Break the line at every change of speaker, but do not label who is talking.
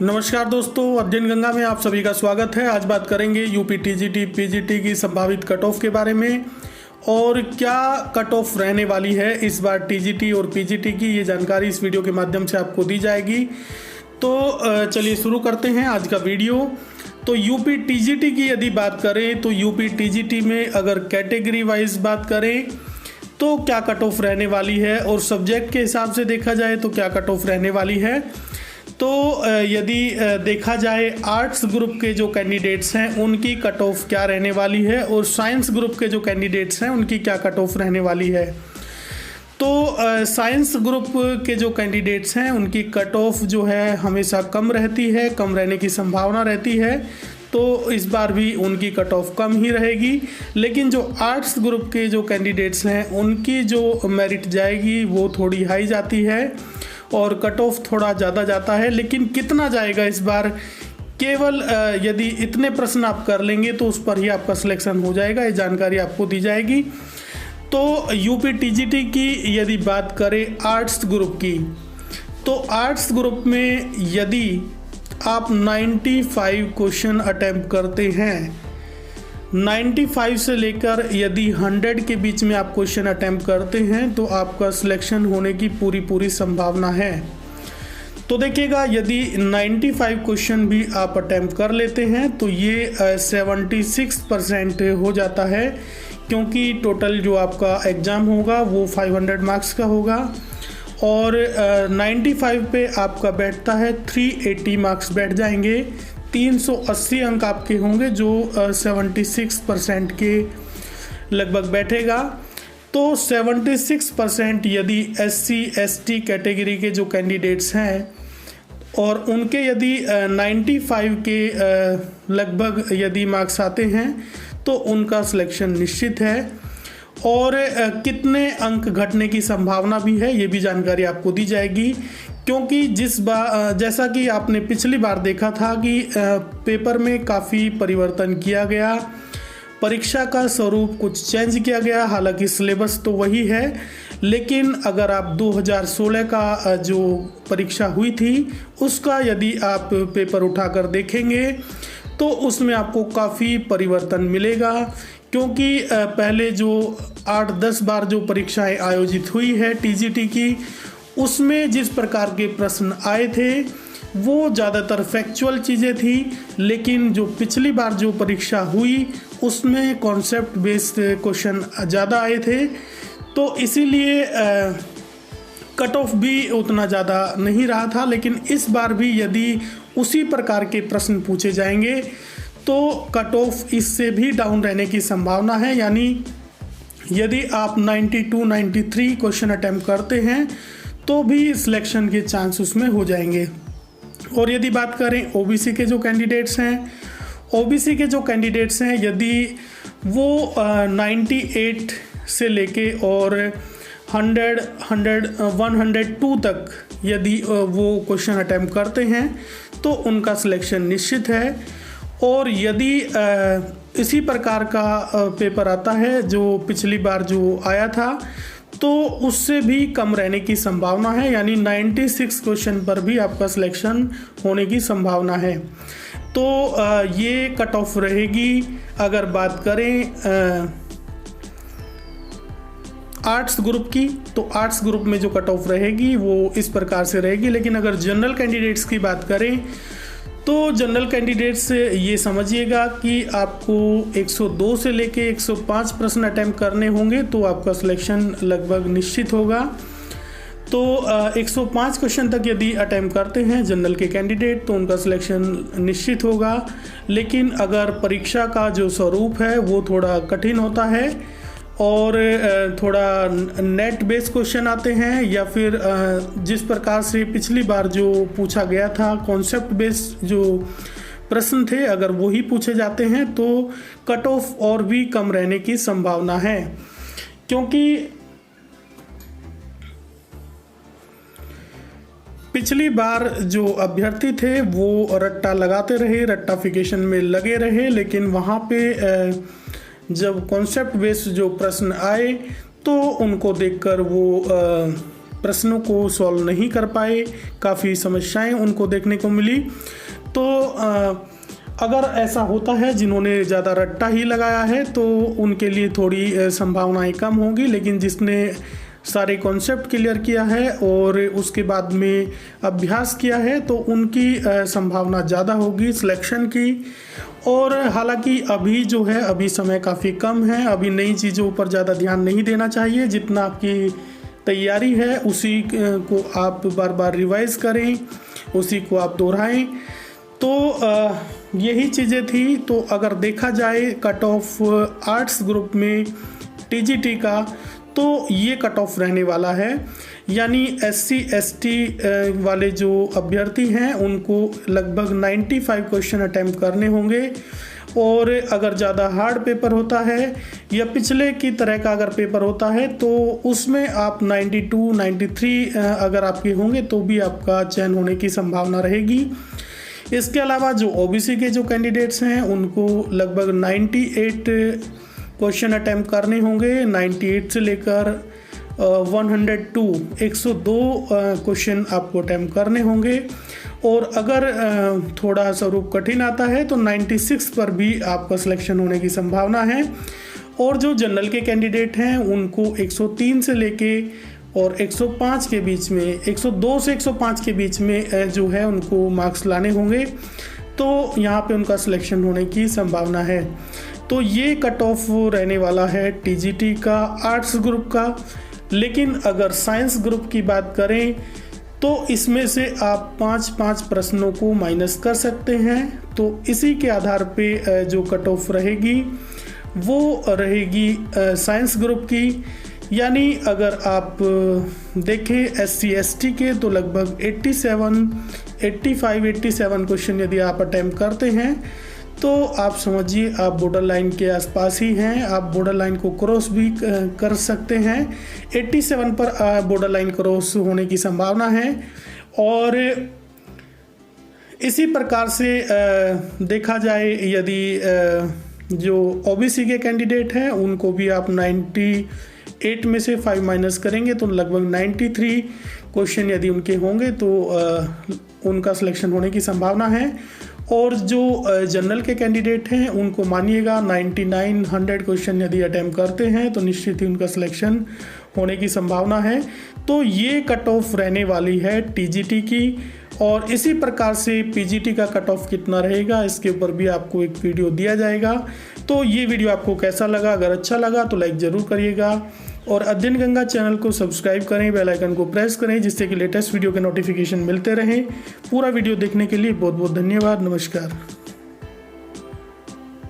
नमस्कार दोस्तों, अध्ययन गंगा में आप सभी का स्वागत है। आज बात करेंगे यूपी टीजीटी पीजीटी की संभावित कट ऑफ के बारे में और क्या कट ऑफ रहने वाली है इस बार टीजीटी और पीजीटी की। ये जानकारी इस वीडियो के माध्यम से आपको दी जाएगी। तो चलिए शुरू करते हैं आज का वीडियो। तो यूपी टीजीटी की यदि बात करें तो यूपी टीजीटी में अगर कैटेगरी वाइज बात करें तो क्या कट ऑफ रहने वाली है और सब्जेक्ट के हिसाब से देखा जाए तो क्या कट ऑफ रहने वाली है। तो यदि देखा जाए आर्ट्स ग्रुप के जो कैंडिडेट्स हैं उनकी कट ऑफ क्या रहने वाली है और साइंस ग्रुप के जो कैंडिडेट्स हैं उनकी क्या कट ऑफ रहने वाली है। तो साइंस ग्रुप के जो कैंडिडेट्स हैं उनकी कट ऑफ जो है हमेशा कम रहती है, कम रहने की संभावना रहती है। तो इस बार भी उनकी कट ऑफ कम ही रहेगी। लेकिन जो आर्ट्स ग्रुप के जो कैंडिडेट्स हैं उनकी जो मेरिट जाएगी वो थोड़ी हाई जाती है और कट ऑफ थोड़ा ज़्यादा जाता है। लेकिन कितना जाएगा इस बार, केवल यदि इतने प्रश्न आप कर लेंगे तो उस पर ही आपका सिलेक्शन हो जाएगा। ये जानकारी आपको दी जाएगी। तो यूपी टीजीटी की यदि बात करें आर्ट्स ग्रुप की, तो आर्ट्स ग्रुप में यदि आप 95 क्वेश्चन अटैम्प्ट करते हैं, 95 से लेकर यदि 100 के बीच में आप क्वेश्चन अटैम्प्ट करते हैं तो आपका सिलेक्शन होने की पूरी संभावना है। तो देखिएगा, यदि 95 क्वेश्चन भी आप अटैम्प्ट कर लेते हैं तो ये 76% हो जाता है, क्योंकि टोटल जो आपका एग्ज़ाम होगा वो 500 मार्क्स का होगा और 95 पे आपका बैठता है 380 मार्क्स बैठ जाएंगे। 380 अंक आपके होंगे जो 76% के लगभग बैठेगा। तो 76% यदि SC ST कैटेगरी के जो कैंडिडेट्स हैं और उनके यदि 95 के लगभग यदि मार्क्स आते हैं तो उनका सिलेक्शन निश्चित है। और कितने अंक घटने की संभावना भी है ये भी जानकारी आपको दी जाएगी, क्योंकि जैसा कि आपने पिछली बार देखा था कि पेपर में काफ़ी परिवर्तन किया गया, परीक्षा का स्वरूप कुछ चेंज किया गया। हालांकि सिलेबस तो वही है, लेकिन अगर आप 2016 का जो परीक्षा हुई थी उसका यदि आप पेपर उठाकर देखेंगे तो उसमें आपको काफ़ी परिवर्तन मिलेगा, क्योंकि पहले जो 8-10 बार जो परीक्षाएं आयोजित हुई है टीजीटी की, उसमें जिस प्रकार के प्रश्न आए थे वो ज़्यादातर फैक्चुअल चीज़ें थी। लेकिन जो पिछली बार जो परीक्षा हुई उसमें कॉन्सेप्ट बेस्ड क्वेश्चन ज़्यादा आए थे, तो इसीलिए कट ऑफ भी उतना ज़्यादा नहीं रहा था। लेकिन इस बार भी यदि उसी प्रकार के प्रश्न पूछे जाएंगे तो कट ऑफ इससे भी डाउन रहने की संभावना है। यानी यदि आप 92-93 क्वेश्चन अटैम्प्ट करते हैं तो भी सिलेक्शन के चांस उसमें हो जाएंगे। और यदि बात करें ओबीसी के जो कैंडिडेट्स हैं, ओबीसी के जो कैंडिडेट्स हैं यदि वो 98 से लेके और 102 तक यदि वो क्वेश्चन अटैम्प्ट करते हैं तो उनका सिलेक्शन निश्चित है। और यदि इसी प्रकार का पेपर आता है जो पिछली बार जो आया था तो उससे भी कम रहने की संभावना है, यानी 96 क्वेश्चन पर भी आपका सिलेक्शन होने की संभावना है। तो ये कट ऑफ रहेगी। अगर बात करें आर्ट्स ग्रुप की, तो आर्ट्स ग्रुप में जो कट ऑफ रहेगी वो इस प्रकार से रहेगी। लेकिन अगर जनरल कैंडिडेट्स की बात करें तो जनरल कैंडिडेट्स ये समझिएगा कि आपको 102 से लेके 105 प्रश्न अटैम्प्ट करने होंगे तो आपका सिलेक्शन लगभग निश्चित होगा। तो 105 क्वेश्चन तक यदि अटैम्प्ट करते हैं जनरल के कैंडिडेट तो उनका सिलेक्शन निश्चित होगा। लेकिन अगर परीक्षा का जो स्वरूप है वो थोड़ा कठिन होता है और थोड़ा नेट बेस्ड क्वेश्चन आते हैं, या फिर जिस प्रकार से पिछली बार जो पूछा गया था कॉन्सेप्ट बेस्ड जो प्रश्न थे, अगर वही पूछे जाते हैं तो कट ऑफ और भी कम रहने की संभावना है। क्योंकि पिछली बार जो अभ्यर्थी थे वो रट्टा लगाते रहे, रट्टाफिकेशन में लगे रहे, लेकिन वहाँ पे जब कॉन्सेप्ट बेस्ड जो प्रश्न आए तो उनको देखकर वो प्रश्नों को सॉल्व नहीं कर पाए, काफ़ी समस्याएं उनको देखने को मिली। तो अगर ऐसा होता है जिन्होंने ज़्यादा रट्टा ही लगाया है तो उनके लिए थोड़ी संभावनाएं कम होंगी, लेकिन जिसने सारे कॉन्सेप्ट क्लियर किया है और उसके बाद में अभ्यास किया है तो उनकी संभावना ज़्यादा होगी सिलेक्शन की। और हालांकि अभी जो है अभी समय काफ़ी कम है, अभी नई चीज़ों पर ज़्यादा ध्यान नहीं देना चाहिए। जितना आपकी तैयारी है उसी को आप बार बार रिवाइज करें, उसी को आप दोहराएं। तो यही चीज़ें थी। तो अगर देखा जाए कट ऑफ आर्ट्स ग्रुप में टीजीटी का, तो ये कट ऑफ रहने वाला है, यानी SC ST वाले जो अभ्यर्थी हैं उनको लगभग 95 क्वेश्चन अटैम्प्ट करने होंगे। और अगर ज़्यादा हार्ड पेपर होता है या पिछले की तरह का अगर पेपर होता है तो उसमें आप 92 93 अगर आपके होंगे तो भी आपका चयन होने की संभावना रहेगी। इसके अलावा जो OBC के जो कैंडिडेट्स हैं उनको लगभग 98 क्वेश्चन अटैम्प्ट करने होंगे। 98 से लेकर 102 क्वेश्चन आपको अटैम्प्ट करने होंगे। और अगर थोड़ा स्वरूप कठिन आता है तो 96 पर भी आपका सिलेक्शन होने की संभावना है। और जो जनरल के कैंडिडेट हैं उनको 103 से लेके और 105 के बीच में, 102 से 105 के बीच में जो है उनको मार्क्स लाने होंगे, तो यहाँ पे उनका सिलेक्शन होने की संभावना है। तो ये कट ऑफ रहने वाला है टीजीटी का आर्ट्स ग्रुप का। लेकिन अगर साइंस ग्रुप की बात करें तो इसमें से आप 5-5 प्रश्नों को माइनस कर सकते हैं। तो इसी के आधार पे जो कट ऑफ रहेगी वो रहेगी साइंस ग्रुप की। यानी अगर आप देखें SC ST के तो लगभग 85-87 क्वेश्चन यदि आप अटैम्प्ट करते हैं तो आप समझिए आप बॉर्डर लाइन के आसपास ही हैं। आप बॉर्डर लाइन को क्रॉस भी कर सकते हैं। 87 पर बॉर्डर लाइन क्रॉस होने की संभावना है। और इसी प्रकार से देखा जाए यदि जो OBC के कैंडिडेट हैं उनको भी आप 98 में से 5 माइनस करेंगे तो लगभग 93 क्वेश्चन यदि उनके होंगे तो उनका सिलेक्शन होने की संभावना है। और जो जनरल के कैंडिडेट हैं उनको मानिएगा 99-100 क्वेश्चन यदि अटैम्प्ट करते हैं तो निश्चित ही उनका सिलेक्शन होने की संभावना है। तो ये कट ऑफ रहने वाली है टीजीटी की। और इसी प्रकार से पीजीटी का कट ऑफ कितना रहेगा इसके ऊपर भी आपको एक वीडियो दिया जाएगा। तो ये वीडियो आपको कैसा लगा? अगर अच्छा लगा तो लाइक ज़रूर करिएगा और अध्ययन गंगा चैनल को सब्सक्राइब करें, बेल आइकन को प्रेस करें जिससे कि लेटेस्ट वीडियो के नोटिफिकेशन मिलते रहें। पूरा वीडियो देखने के लिए बहुत बहुत धन्यवाद। नमस्कार।